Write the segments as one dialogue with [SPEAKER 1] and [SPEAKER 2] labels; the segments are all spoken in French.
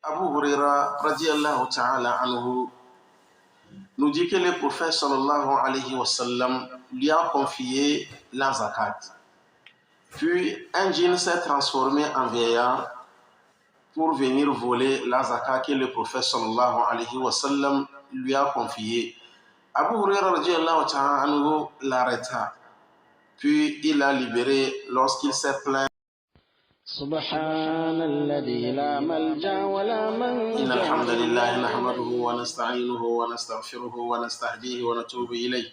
[SPEAKER 1] Abu Huraira radiallahu ta'ala anhu nous dit que le prophète sallallahu alayhi wa sallam lui a confié la zakat. Puis un djinn s'est transformé en vieillard pour venir voler la zakat que le prophète sallallahu alayhi wa sallam lui a confiée. Abu Huraira radiallahu ta'ala anhu l'arrêta. Puis il l'a libéré lorsqu'il s'est plaint.
[SPEAKER 2] سبحان الذي لا ملجأ ولا منجا.
[SPEAKER 1] إن الحمد لله نحمده ونستعينه ونستغفره ونستهديه ونتوب إليه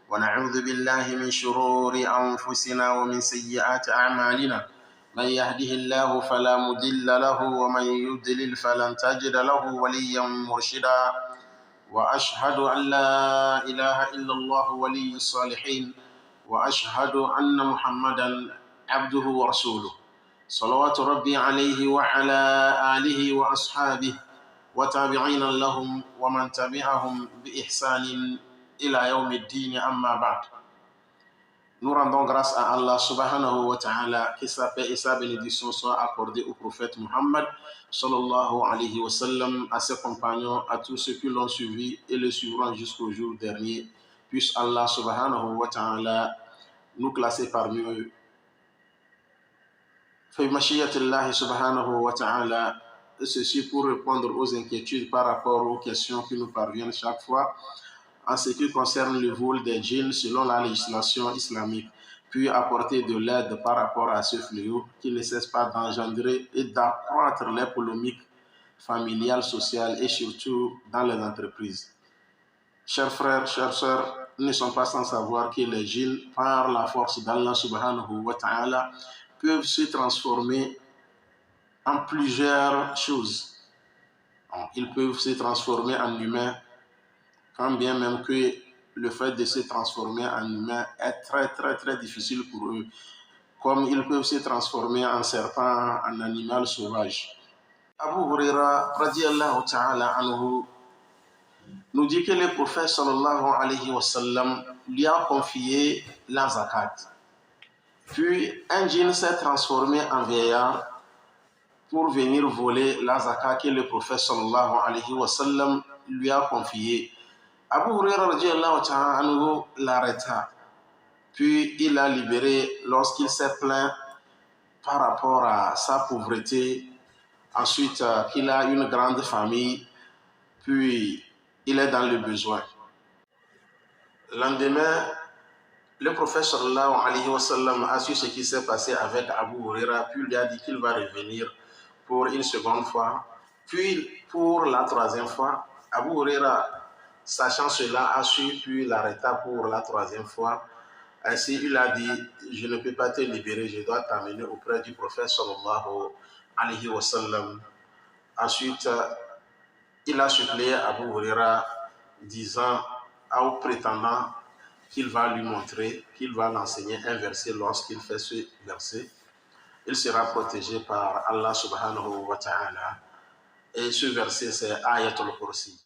[SPEAKER 1] ونعوذ بالله من شرور أنفسنا ومن سيئات أعمالنا من يهده الله فلا مضل له ومن يضلل فلن تجد له وليا مرشدا وأشهد أن لا إله إلا الله ولي الصالحين وأشهد أن محمدا عبده ورسوله صلوات ربي عليه وعلى آله وأصحابه وتابعين لهم ومن تبعهم بإحسان إلى يوم الدين أما بعد. Nous rendons grâce à Allah subhanahu wa ta'ala, que sa paix et sa bénédiction soient accordées au prophète Muhammad sallallahu alayhi wa sallam, à ses compagnons, à tous ceux qui l'ont suivi et le suivront jusqu'au jour dernier. Puisse Allah subhanahu wa ta'ala nous classer parmi eux. Faymashiyatillah subhanahu wa ta'ala, ceci pour répondre aux inquiétudes par rapport aux questions qui nous parviennent chaque fois en ce qui concerne le vol des djinns selon la législation islamique, puis apporter de l'aide par rapport à ce fléau qui ne cesse pas d'engendrer et d'accroître les polémiques familiales, sociales et surtout dans les entreprises. Chers frères, chères sœurs, nous ne sommes pas sans savoir que les djinns, par la force d'Allah subhanahu wa ta'ala, peuvent se transformer en plusieurs choses. Ils peuvent se transformer en humains, quand bien même que le fait de se transformer en humain est très difficile pour eux. Comme ils peuvent se transformer en serpent, en animal sauvage. Abu Huraira radiallahu ta'ala anhu nous dit que le prophète sallallahu alayhi wa sallam lui a confié la zakat. Puis un djinn s'est transformé en vieillard pour venir voler la zakat que le prophète sallallahu alayhi wa sallam lui a confiée. Abu Huraira radiallahu ta'ala anhu l'arrêta. Puis il l'a libéré lorsqu'il s'est plaint par rapport à sa pauvreté. Ensuite, qu'il a une grande famille. Puis il est dans le besoin. Le lendemain, le prophète sallallahu alayhi wa sallam a su ce qui s'est passé avec Abu Huraira, puis lui a dit qu'il va revenir pour une seconde fois. Puis pour la troisième fois, Abu Huraira, sachant cela, a su, puis l'arrêta pour la troisième fois. Ainsi, il a dit, je ne peux pas te libérer, je dois t'amener auprès du prophète sallallahu alayhi wa sallam. Ensuite, il a supplié Abu Huraira, disant au prétendant qu'il va lui montrer, qu'il va l'enseigner un verset. Lorsqu'il fait ce verset, il sera protégé par Allah subhanahu wa ta'ala. Et ce verset, c'est Ayatul Kursi.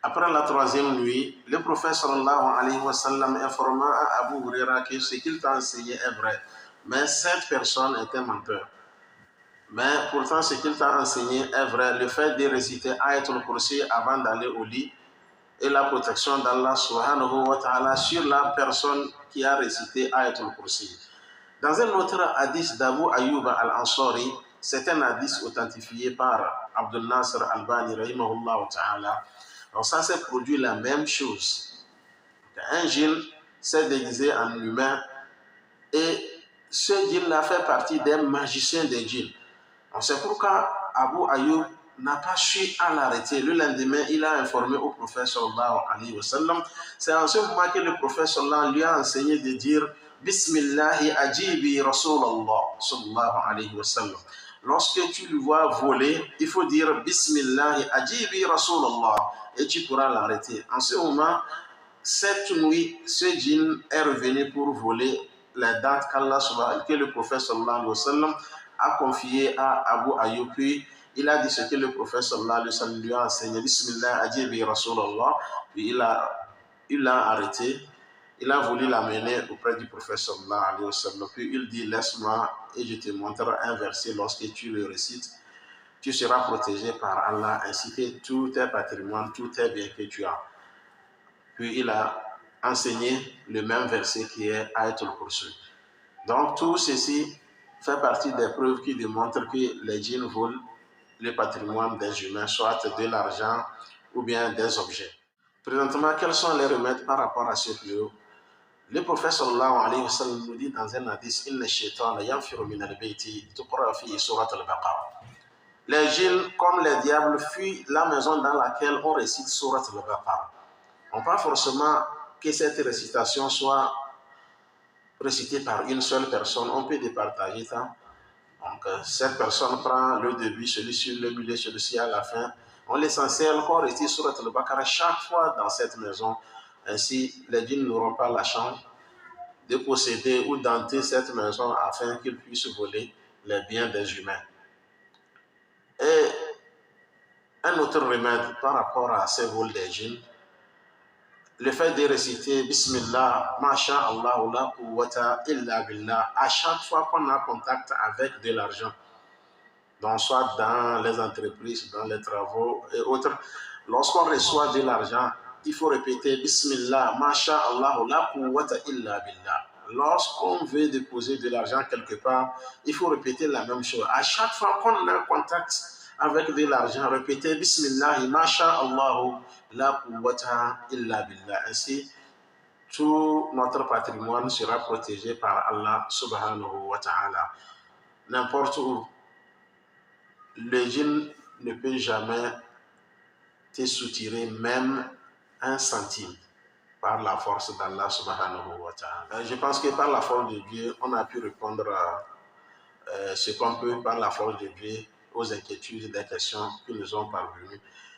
[SPEAKER 1] Après la troisième nuit, le prophète sallallahu alayhi wa sallam informa à Abu Huraira que ce qu'il t'a enseigné est vrai. Mais cette personne était menteur. Mais pourtant, ce qu'il t'a enseigné est vrai. Le fait de réciter Ayatul Kursi avant d'aller au lit et la protection d'Allah subhanahu wa ta'ala sur la personne qui a récité Ayatul Kursi. Dans un autre hadith d'Abu Ayyub al-Ansari, c'est un hadith authentifié par Abdul Nasr al-Albani rahimahullah ta'ala. Donc ça s'est produit la même chose. Un djinn s'est déguisé en humain et ce djinn-là fait partie des magiciens des djinns. C'est pourquoi Abu Ayyub n'a pas su à l'arrêter. Le lendemain, il a informé au prophète sallallahu alayhi wa sallam. C'est en ce moment que le prophète sallallahu lui a enseigné de dire Bismillahi ajibi Rasulallah sallallahu alayhi wa sallam. Lorsque tu le vois voler, il faut dire Bismillahi ajibi Rasulallah et tu pourras l'arrêter. En ce moment, cette nuit, ce djinn est revenu pour voler les dates que le prophète sallallahu alayhi wa sallam a confié à Abu Ayyub. Puis il a dit ce que le prophète sallallahu alayhi wa sallam lui a enseigné. Bismillah ajibi Rasulallah. Puis il l'a arrêté. Il a voulu l'amener auprès du prophète sallallahu alayhi wa sallam. Puis il dit laisse-moi et je te montre un verset. Lorsque tu le récites, tu seras protégé par Allah ainsi que tout tes patrimoines, tous tes biens que tu as. Puis il a enseigné le même verset qui est Ayatul Kursi. Donc tout ceci fait partie des preuves qui démontrent que les djinns volent le patrimoine des humains, soit de l'argent ou bien des objets. Présentement, quels sont les remèdes par rapport à ce fléau? Le prophète sallallahu alayhi wa sallam nous dit dans un hadith: Inna shaytana yanfiru min al-bayti tuqra fihi surat al-Baqarah. Les djinns, comme les diables, fuient la maison dans laquelle on récite surat al-Baqarah. On pas forcément que cette récitation soit récitée par une seule personne, on peut départager ça. Donc, cette personne prend le début, celui-ci le milieu, celui-ci à la fin. L'essentiel qu'on récite surat al-Baqarah chaque fois dans cette maison. Ainsi, les djinns n'auront pas la chance de posséder ou d'entrer cette maison afin qu'ils puissent voler les biens des humains. Et un autre remède par rapport à ces vols des djinns, le fait de réciter Bismillah, Masha'Allah, la quwwata illa billah, à chaque fois qu'on a contact avec de l'argent, donc soit dans les entreprises, dans les travaux et autres, lorsqu'on reçoit de l'argent, il faut répéter Bismillah, Masha'Allah, la quwwata illa billah. Lorsqu'on veut déposer de l'argent quelque part, il faut répéter la même chose. À chaque fois qu'on a contact avec de l'argent, répétez Bismillah, Masha'Allah, la quwwata illa billah. Ainsi, tout notre patrimoine sera protégé par Allah subhanahu wa ta'ala. N'importe où, le djinn ne peut jamais te soutirer même un centime par la force d'Allah subhanahu wa ta'ala. Je pense que par la force de Dieu, on a pu répondre à ce qu'on peut par la force de Dieu aux inquiétudes et des questions qui nous ont parvenues.